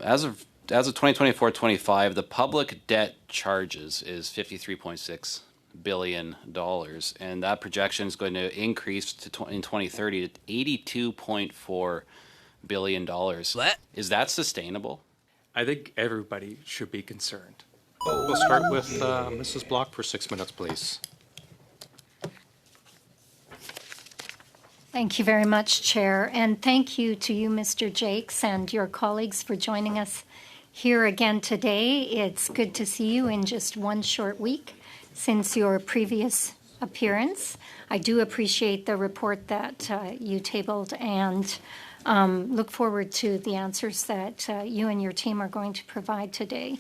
As of 2024-25, the public debt charges is $53.6 billion, and that projection is going to increase in 2030 to $82.4 billion. What? Is that sustainable? I think everybody should be concerned. We'll start with Mrs. Block for 6 minutes, please. Thank you very much, Chair, and thank you to you, Mr. Jacques, and your colleagues for joining us here again today. It's good to see you in just one short week since your previous appearance. I do appreciate the report that you tabled and look forward to the answers that you and your team are going to provide today.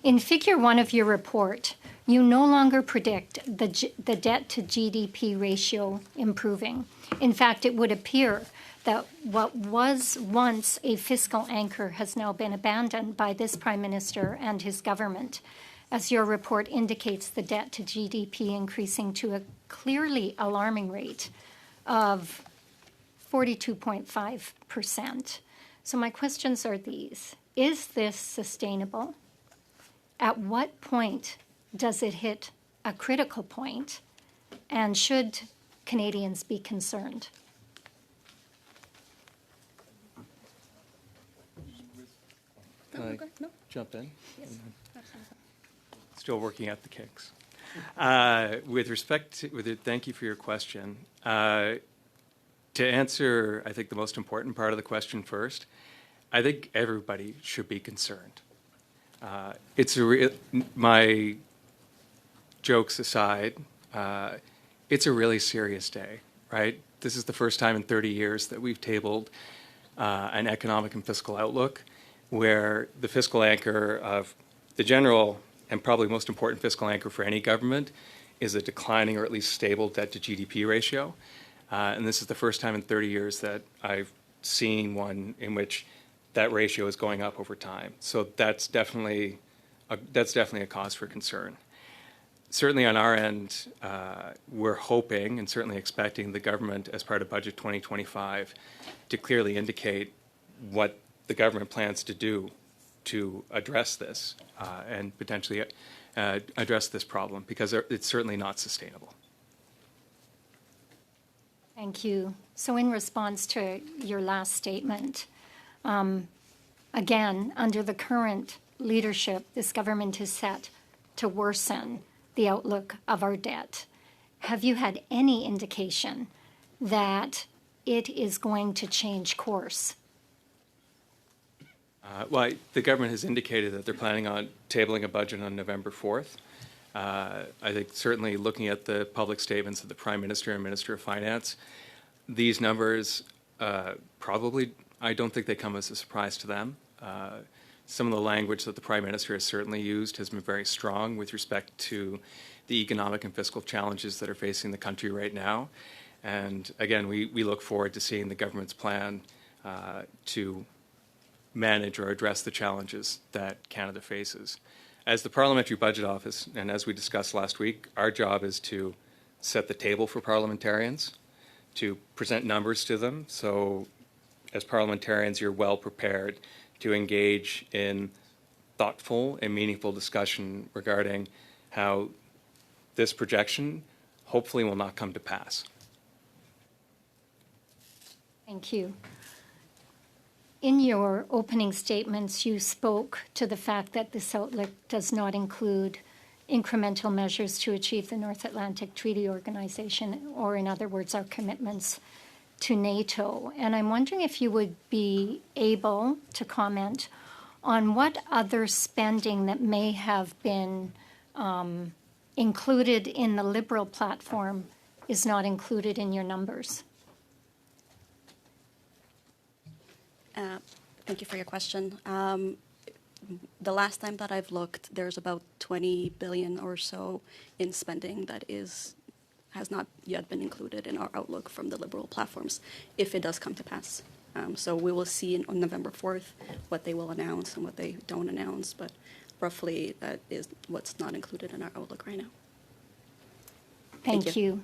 In Figure 1 of your report, you no longer predict the debt to GDP ratio improving. In fact, it would appear that what was once a fiscal anchor has now been abandoned by this Prime Minister and his government, as your report indicates the debt to GDP increasing to a clearly alarming rate of 42.5%. So my questions are these. Is this sustainable? At what point does it hit a critical point? And should Canadians be concerned? No. Jump in? Yes. Still working out the kinks. With respect to, thank you for your question. To answer, I think, the most important part of the question first, I think everybody should be concerned. My jokes aside, it's a really serious day, right? This is the first time in 30 years that we've tabled an economic and fiscal outlook where the fiscal anchor of the general and probably most important fiscal anchor for any government is a declining or at least stable debt to GDP ratio. And this is the first time in 30 years that I've seen one in which that ratio is going up over time. So that's definitely a cause for concern. Certainly on our end, we're hoping and certainly expecting the government, as part of Budget 2025, to clearly indicate what the government plans to do to address this and potentially address this problem, because it's certainly not sustainable. Thank you. So in response to your last statement, again, under the current leadership, this government is set to worsen the outlook of our debt. Have you had any indication that it is going to change course? Well, the government has indicated that they're planning on tabling a budget on November 4th. I think certainly looking at the public statements of the Prime Minister and Minister of Finance, these numbers probably, I don't think they come as a surprise to them. Some of the language that the Prime Minister has certainly used has been very strong with respect to the economic and fiscal challenges that are facing the country right now. And again, we look forward to seeing the government's plan to manage or address the challenges that Canada faces. As the Parliamentary Budget Office, and as we discussed last week, our job is to set the table for parliamentarians, to present numbers to them. So as parliamentarians, you're well prepared to engage in thoughtful and meaningful discussion regarding how this projection hopefully will not come to pass. Thank you. In your opening statements, you spoke to the fact that this outlook does not include incremental measures to achieve the North Atlantic Treaty Organization, or in other words, our commitments to NATO. And I'm wondering if you would be able to comment on what other spending that may have been included in the Liberal platform is not included in your numbers. Thank you for your question. The last time that I've looked, there's about 20 billion or so in spending that has not yet been included in our outlook from the Liberal platforms, if it does come to pass. So we will see on November 4th what they will announce and what they don't announce, but roughly that is what's not included in our outlook right now. Thank you.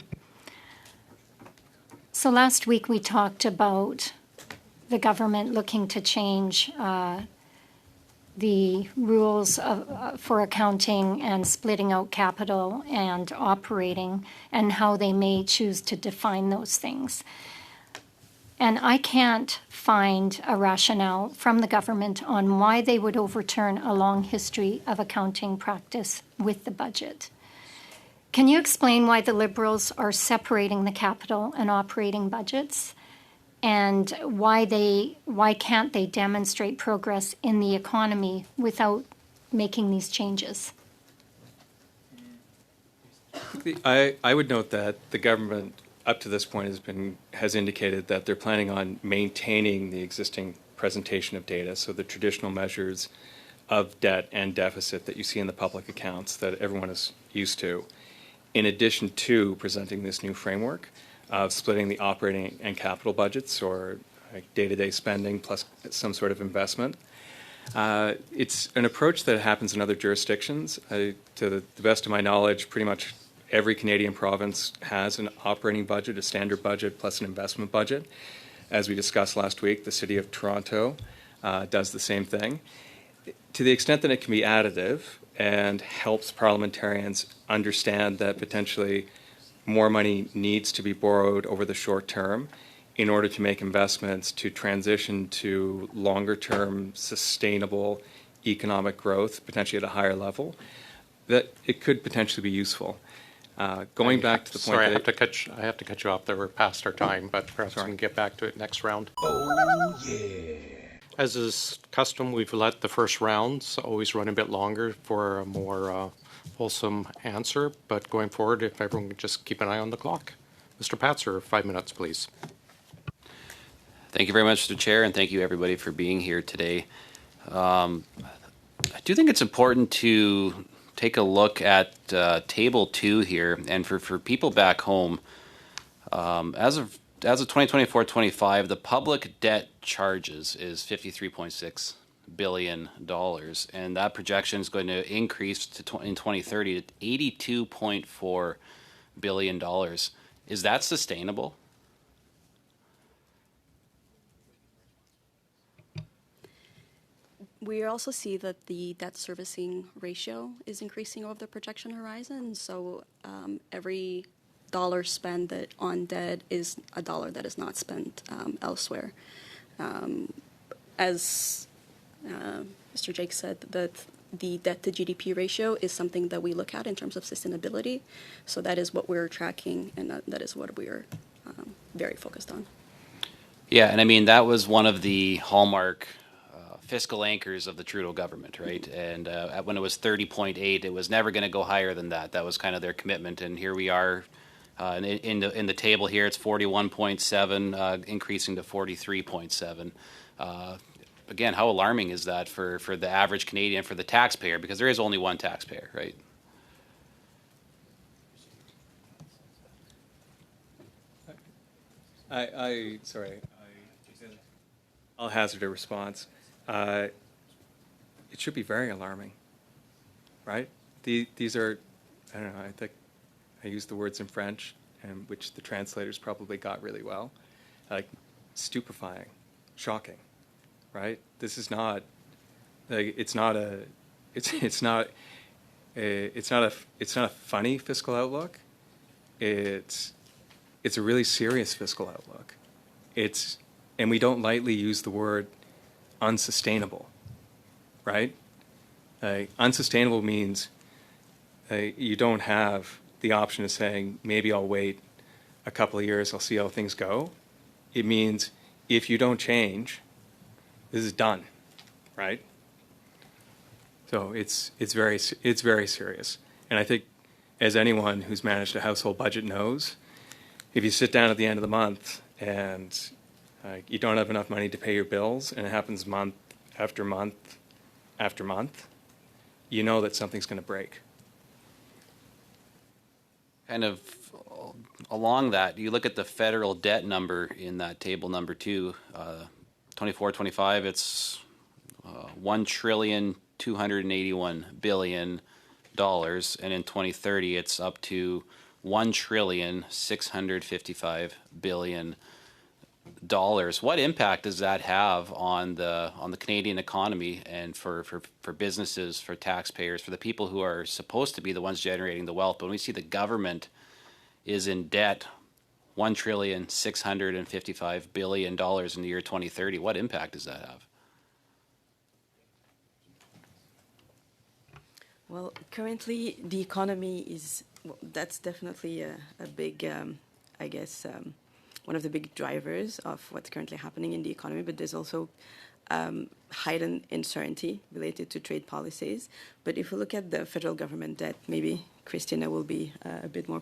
So last week we talked about the government looking to change the rules for accounting and splitting out capital and operating and how they may choose to define those things. And I can't find a rationale from the government on why they would overturn a long history of accounting practice with the budget. Can you explain why the Liberals are separating the capital and operating budgets? And why can't they demonstrate progress in the economy without making these changes? I would note that the government up to this point has indicated that they're planning on maintaining the existing presentation of data, so the traditional measures of debt and deficit that you see in the public accounts that everyone is used to, in addition to presenting this new framework of splitting the operating and capital budgets, or like day-to-day spending plus some sort of investment. It's an approach that happens in other jurisdictions. To the best of my knowledge, pretty much every Canadian province has an operating budget, a standard budget, plus an investment budget. As we discussed last week, the City of Toronto does the same thing. To the extent that it can be additive and helps parliamentarians understand that potentially more money needs to be borrowed over the short term in order to make investments to transition to longer-term sustainable economic growth, potentially at a higher level, that it could potentially be useful. Going back to the point sorry, that I have to cut you off there. We're past our time, but perhaps we can get back to it next round. Oh, yeah. As is custom, we've let the first rounds always run a bit longer for a more wholesome answer, but going forward, if everyone could just keep an eye on the clock. Mr. Patzer, 5 minutes, please. Thank you very much, Mr. Chair, and thank you everybody for being here today. I do think it's important to take a look at Table 2 here, and for people back home, as of 2024-25, the public debt charges is $53.6 billion, and that projection is going to increase in 2030 to $82.4 billion. Is that sustainable? We also see that the debt servicing ratio is increasing over the projection horizon. So every dollar spent on debt is a dollar that is not spent elsewhere. As Mr. Jacques said, that the debt to GDP ratio is something that we look at in terms of sustainability. So that is what we're tracking, and that is what we are very focused on. Yeah, and I mean, that was one of the hallmark fiscal anchors of the Trudeau government, right? And when it was 30.8, it was never going to go higher than that. That was kind of their commitment, and here we are in the table here. It's 41.7, increasing to 43.7. Again, how alarming is that for the average Canadian, for the taxpayer? Because there is only one taxpayer, right? I'll hazard a response. It should be very alarming, right? These are, I don't know, I think I used the words in French, and which the translators probably got really well, like stupefying, shocking, right? This is not, like, it's not a funny fiscal outlook. It's a really serious fiscal outlook. And we don't lightly use the word unsustainable, right? Unsustainable means you don't have the option of saying, maybe I'll wait a couple of years, I'll see how things go. It means if you don't change, this is done, right? So it's very serious. And I think, as anyone who's managed a household budget knows, if you sit down at the end of the month and you don't have enough money to pay your bills, and it happens month after month after month, you know that something's going to break. Kind of along that, you look at the federal debt number in that table number 2, 24-25, it's $1,281 billion, and in 2030 it's up to $1,655 billion. What impact does that have on the Canadian economy and for businesses, for taxpayers, for the people who are supposed to be the ones generating the wealth? But when we see the government is in debt $1,655 billion in the year 2030, what impact does that have? Well, currently the economy is, well, that's definitely a big, I guess, one of the big drivers of what's currently happening in the economy, but there's also heightened uncertainty related to trade policies. But if we look at the federal government debt, maybe Christina will be a bit more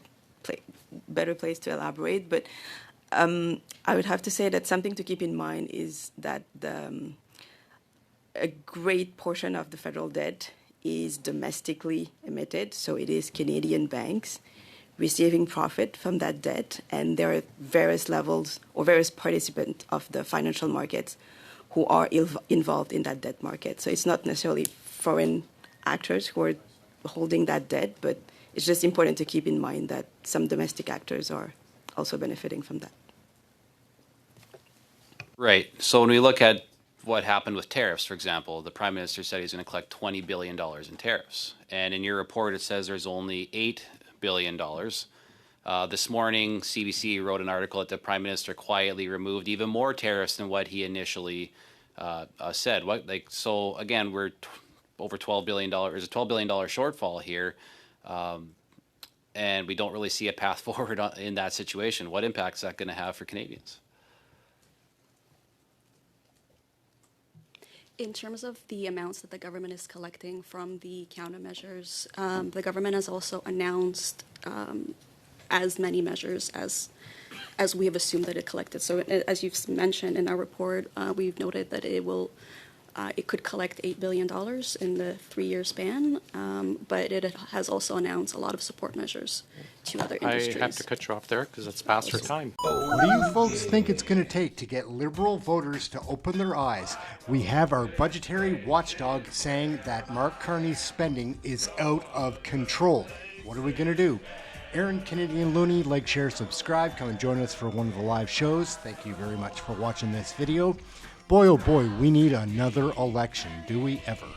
better place to elaborate, but I would have to say that something to keep in mind is that a great portion of the federal debt is domestically emitted, so it is Canadian banks receiving profit from that debt, and there are various levels or various participants of the financial markets who are involved in that debt market. So it's not necessarily foreign actors who are holding that debt, but it's just important to keep in mind that some domestic actors are also benefiting from that. Right. So when we look at what happened with tariffs, for example, the Prime Minister said he's going to collect $20 billion in tariffs. And in your report, it says there's only $8 billion. This morning, CBC wrote an article that the Prime Minister quietly removed even more tariffs than what he initially said. So again, we're over $12 billion. There's a $12 billion shortfall here. And we don't really see a path forward in that situation. What impact is that going to have for Canadians? In terms of the amounts that the government is collecting from the countermeasures, the government has also announced as many measures as we have assumed that it collected. So as you've mentioned in our report, we've noted that it could collect $8 billion in the 3-year span, but it has also announced a lot of support measures to other industries. I have to cut you off there because it's past our time. What do you folks think it's going to take to get Liberal voters to open their eyes? We have our budgetary watchdog saying that Mark Carney's spending is out of control. What are we going to do? Aaron Canadian Looney, like, share, subscribe. Come and join us for one of the live shows. Thank you very much for watching this video. Boy, oh boy, we need another election. Do we ever?